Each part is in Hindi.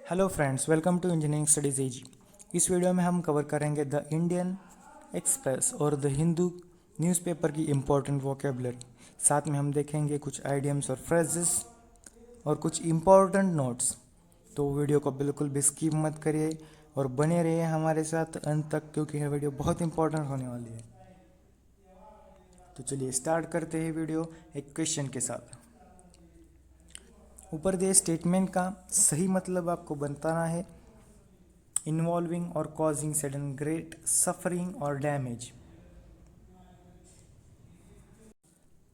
Hello friends, welcome to engineering studies एजी। इस वीडियो में हम कवर करेंगे द इंडियन एक्सप्रेस और द हिंदू न्यूज़पेपर की इम्पोर्टेंट वोकेबलरी। साथ में हम देखेंगे कुछ आइडियम्स और फ्रेजेस और कुछ इम्पोर्टेंट नोट्स। तो वीडियो को बिल्कुल भी स्किप मत करिए और बने रहिए हमारे साथ अंत तक, क्योंकि यह वीडियो बहुत इंपॉर्टेंट होने वाली है। तो चलिए स्टार्ट करते हैं वीडियो एक क्वेश्चन के साथ। ऊपर दिए स्टेटमेंट का सही मतलब आपको बताना है। इन्वॉल्विंग और कॉजिंग सडन ग्रेट सफरिंग और डैमेज।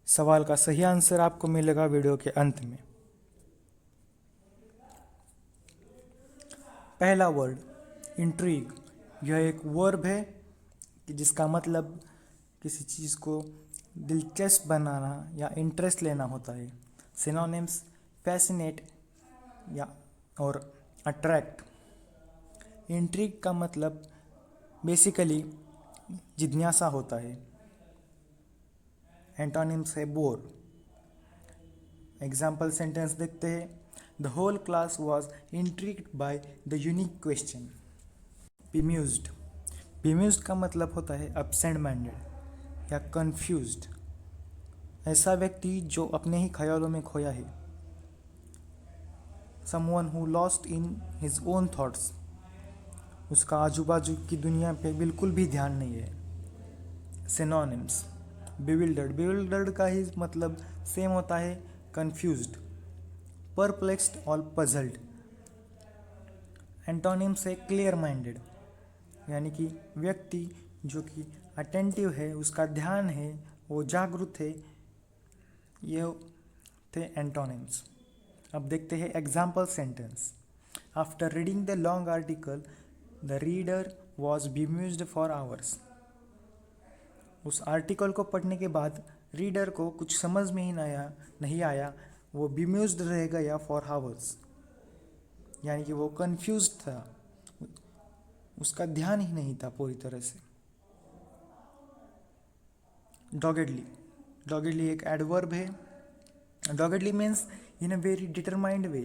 सवाल का सही आंसर आपको मिलेगा वीडियो के अंत में। पहला वर्ड इंट्रीग, यह एक वर्ब है कि जिसका मतलब किसी चीज़ को दिलचस्प बनाना या इंटरेस्ट लेना होता है। सिनोनिम्स फैसिनेट या और अट्रैक्ट। इंट्रीग का मतलब बेसिकली जिज्ञासा होता है। एंटोनिम्स है बोर। एग्जाम्पल सेंटेंस देखते हैं। The whole class was intrigued by the unique question. Bemused, bemused का मतलब होता है अपसेंट माइंडेड या कंफ्यूज्ड। ऐसा व्यक्ति जो अपने ही ख्यालों में खोया है। Someone who lost in his own thoughts, उसका आजू बाजू की दुनिया पे बिल्कुल भी ध्यान नहीं है। सिनोनिम्स बिविल्डर्ड, बिविल्डर्ड का ही मतलब सेम होता है कंफ्यूज्ड, परप्लेक्स्ड और पजल्ड। एंटोनिम्स है क्लियर माइंडेड, यानी कि व्यक्ति जो कि अटेंटिव है, उसका ध्यान है, वो जागरूक है। ये थे एंटोनिम्स। अब देखते हैं example sentence. After reading the long article the reader was bemused for hours. उस आर्टिकल को पढ़ने के बाद रीडर को कुछ समझ में ही नहीं आया, वो bemused रह गया फॉर आवर्स, यानी कि वो कंफ्यूज था, उसका ध्यान ही नहीं था पूरी तरह से। डॉगेडली, डॉगेडली एक एडवर्ब है। Doggedly means in a very determined way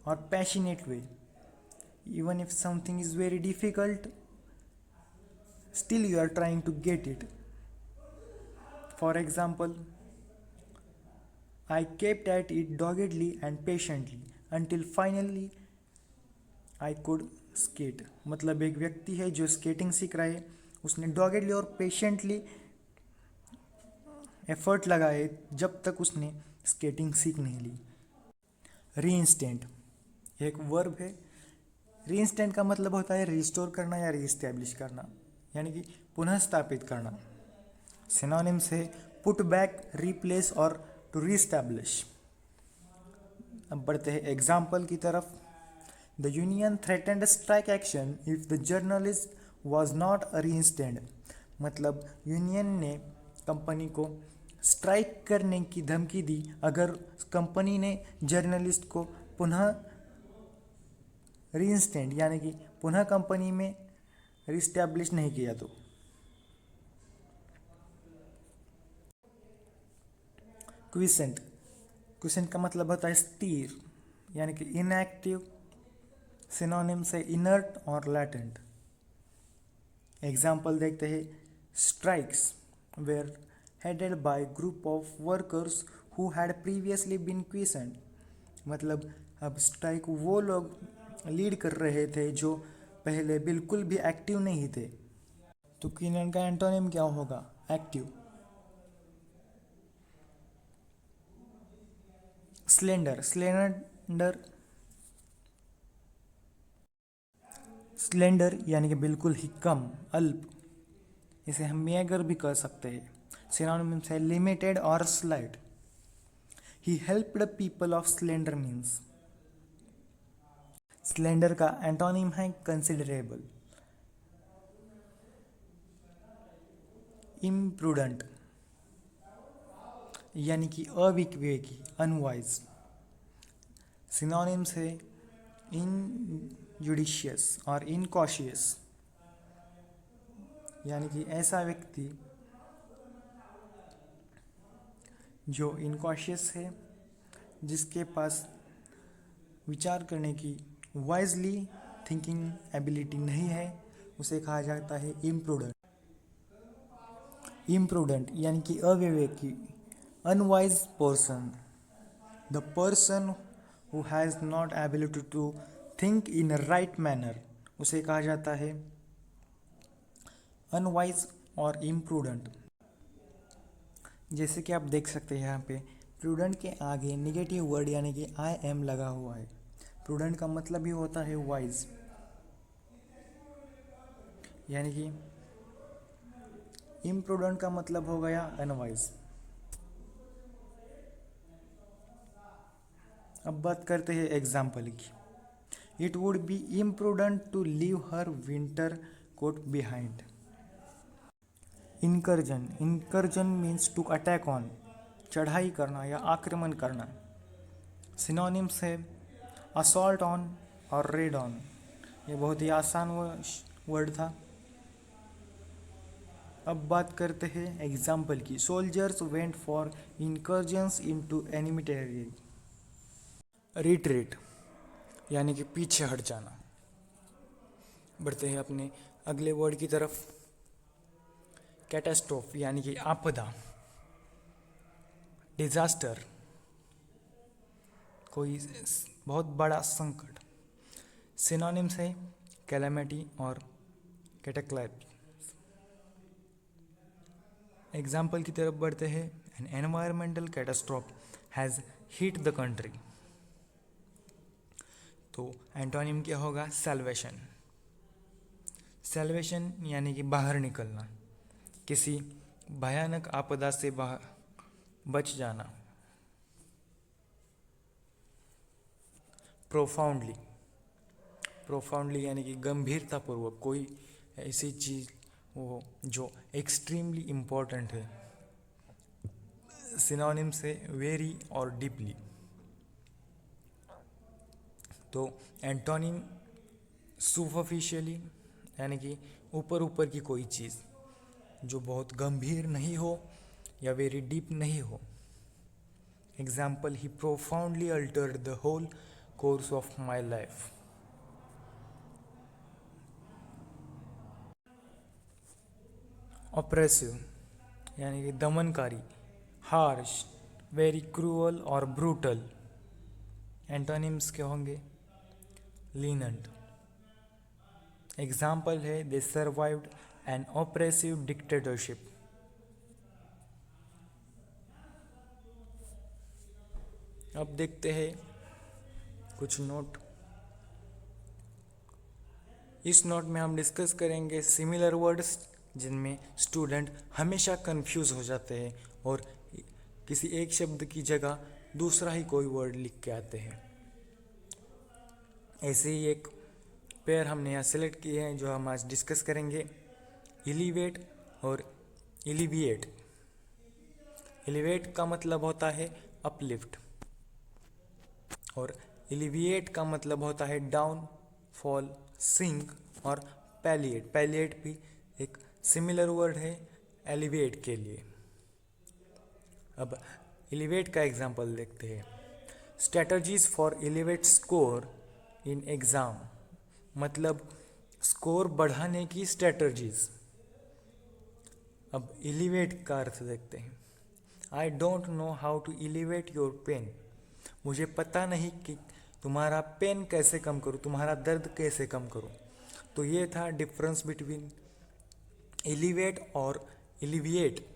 और passionate way. Even if something is very difficult, still you are trying to get it. For example, I kept at it doggedly and patiently until finally I could skate. मतलब एक व्यक्ति है जो स्केटिंग सीख रहा है, उसने डॉगेडली और पेशेंटली एफर्ट लगाए जब तक उसने स्केटिंग सीख नहीं ली। रीइंस्टेंट एक वर्ब है। रीइंस्टेंट का मतलब होता है रिस्टोर करना या रीस्टैब्लिश करना, यानी कि पुनः स्थापित करना। सिनोनिम्स है पुट बैक, रिप्लेस और टू रीस्टैब्लिश। अब बढ़ते हैं एग्जाम्पल की तरफ। The union threatened strike action if the journalist was not reinstated. मतलब यूनियन ने कंपनी को स्ट्राइक करने की धमकी दी अगर कंपनी ने जर्नलिस्ट को पुनः रीइंस्टेंड यानी कि पुनः कंपनी में रिस्टैब्लिश नहीं किया तो। क्विसेंट, क्विसेंट का मतलब होता है स्थिर, यानी कि इनएक्टिव। सिनोनिम्स है इनर्ट और लैटेंट। एग्जाम्पल देखते हैं। Strikes were headed by group of workers who had previously been quiescent. मतलब अब स्ट्राइक वो लोग लीड कर रहे थे जो पहले बिल्कुल भी एक्टिव नहीं थे। तो क्विसेंट का एंटोनिम क्या होगा? एक्टिव। स्लेंडर, स्लेंडर, स्लेंडर यानी कि बिल्कुल ही कम, अल्प। इसे हम मेगर भी कह सकते हैं। सिनोनिम्स है लिमिटेड और slight. He helped people of slender means. Slender का एंटोनिम है कंसिडरेबल। इम्प्रूडेंट यानी कि अविवेकी, अनवाइज। सिनोनिम्स है इनजुडिशियस और इनकॉशियस, यानी कि ऐसा व्यक्ति जो इनकॉशियस है, जिसके पास विचार करने की वाइजली थिंकिंग एबिलिटी नहीं है उसे कहा जाता है इम्प्रूडेंट। इम्प्रूडेंट यानी कि अविवेकी, unwise person, the person who has not ability to think in right manner उसे कहा जाता है अनवाइज और इम्प्रूडेंट। जैसे कि आप देख सकते हैं यहाँ पे प्रूडेंट के आगे निगेटिव वर्ड यानी कि आई एम लगा हुआ है। प्रूडेंट का मतलब ही होता है वाइज, यानी कि इम्प्रूडेंट का मतलब हो गया अनवाइज। अब बात करते हैं एग्जाम्पल की। It would be imprudent to leave her winter coat behind. Incursion, incursion means to attack on, चढ़ाई करना या आक्रमण करना। सिनोनिम्स है असॉल्ट ऑन और रेड ऑन। ये बहुत ही आसान वर्ड था। अब बात करते हैं एग्जाम्पल की। Soldiers went for incursions into enemy territory. Retreat यानी कि पीछे हट जाना। बढ़ते हैं अपने अगले वर्ड की तरफ। कैटास्ट्रोफ यानी कि आपदा, डिजास्टर कोई बहुत बड़ा संकट। सिनोनिम्स है कैलेमिटी और कैटाक्लाइज्म। एग्जाम्पल की तरफ बढ़ते हैं। N environmental catastrophe has hit the country. तो एंटोनिम क्या होगा? सैल्वेशन। सैल्वेशन यानी कि बाहर निकलना, किसी भयानक आपदा से बच जाना। प्रोफाउंडली, प्रोफाउंडली यानी कि गंभीरतापूर्वक, कोई ऐसी चीज वो जो एक्सट्रीमली इम्पोर्टेंट है। सिनोनिम से वेरी और डीपली। तो एंटोनिम सुपरफिशियली यानी कि ऊपर ऊपर की कोई चीज़ जो बहुत गंभीर नहीं हो या वेरी डीप नहीं हो। Example, he profoundly altered the whole course of my life. Oppressive यानी कि दमनकारी, हार्श, वेरी क्रूअल और ब्रूटल। एंटोनिम्स क्या होंगे? लीनेंट। एग्जाम्पल है they survived an oppressive dictatorship. अब देखते हैं कुछ नोट। इस नोट में हम डिस्कस करेंगे सिमिलर वर्ड्स जिनमें स्टूडेंट हमेशा कंफ्यूज हो जाते हैं और किसी एक शब्द की जगह दूसरा ही कोई वर्ड लिख के आते हैं। ऐसे ही एक पेयर हमने यहाँ सेलेक्ट किए हैं जो हम आज डिस्कस करेंगे, एलिवेट और एलिविएट। एलिवेट का मतलब होता है अपलिफ्ट और एलिविएट का मतलब होता है डाउन, फॉल, सिंक और पैलिएट। पैलिएट भी एक सिमिलर वर्ड है एलिवेट के लिए। अब एलिवेट का एग्जांपल देखते हैं। Strategies for elevate score in exam, मतलब स्कोर बढ़ाने की स्ट्रेटजीज। अब एलिवेट का अर्थ देखते हैं। I don't know how to elevate your pen, मुझे पता नहीं कि तुम्हारा पेन कैसे कम करूं, तुम्हारा दर्द कैसे कम करूं। तो ये था डिफरेंस बिटवीन एलिवेट और एलिविएट।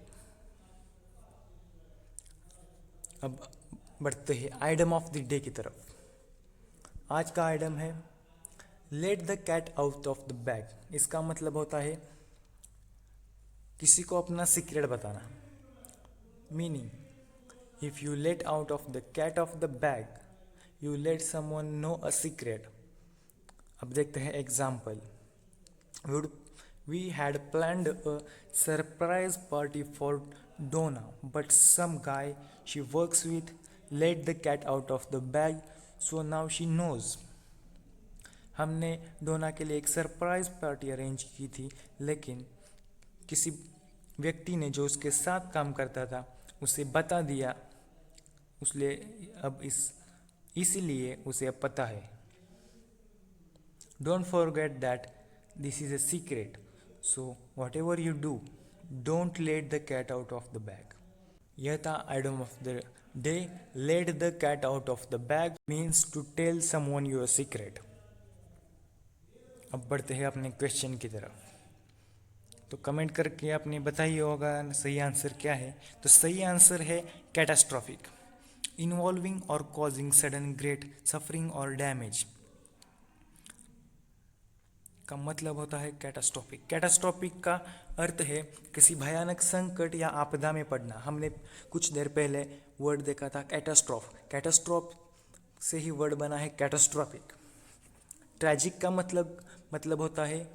अब बढ़ते हैं आइटम ऑफ द डे की तरफ। आज का आइटम है let the cat out of the bag. इसका मतलब होता है किसी को अपना सीक्रेट बताना। Meaning, if you let out of the cat off the bag, you let someone know a secret. अब देखते हैं example. We had planned a surprise party for Donna, but some guy she works with let the cat out of the bag, so now she knows. हमने डोना के लिए एक सरप्राइज पार्टी अरेंज की थी, लेकिन किसी व्यक्ति ने जो उसके साथ काम करता था उसे बता दिया, इसलिए अब इसीलिए उसे अब पता है। Don't forget that this is a secret. So whatever you do, don't let the cat out of the bag. यह था item of the day. Let the cat out of the bag means to tell someone your secret. अब बढ़ते हैं अपने क्वेश्चन की तरफ। तो कमेंट करके आपने बताइए होगा सही आंसर क्या है। तो सही आंसर है कैटास्ट्रॉफिक, इन्वॉल्विंग और कॉजिंग सडन ग्रेट सफरिंग और डैमेज का मतलब होता है कैटास्ट्रॉफिक। कैटास्ट्रॉफिक का अर्थ है किसी भयानक संकट या आपदा में पड़ना। हमने कुछ देर पहले वर्ड देखा था कैटास्ट्रॉफ, कैटास्ट्रॉफ से ही वर्ड बना है कैटास्ट्रॉफिक। ट्रैजिक का मतलब होता है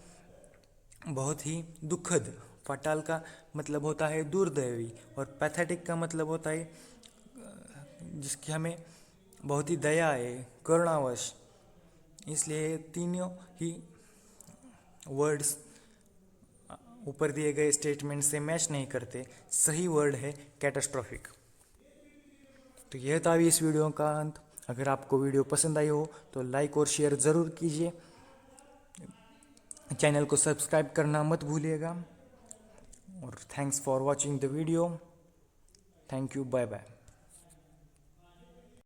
बहुत ही दुखद, फटाल का मतलब होता है दुर्दैवी, और पैथेटिक का मतलब होता है जिसकी हमें बहुत ही दया है, करुणावश। इसलिए तीनों ही वर्ड्स ऊपर दिए गए स्टेटमेंट से मैच नहीं करते। सही वर्ड है कैटास्ट्रॉफिक। तो यह था अभी इस वीडियो का अंत। अगर आपको वीडियो पसंद आई हो तो लाइक और शेयर ज़रूर कीजिए। चैनल को सब्सक्राइब करना मत भूलिएगा। और thanks for watching the video. Thank you, bye bye.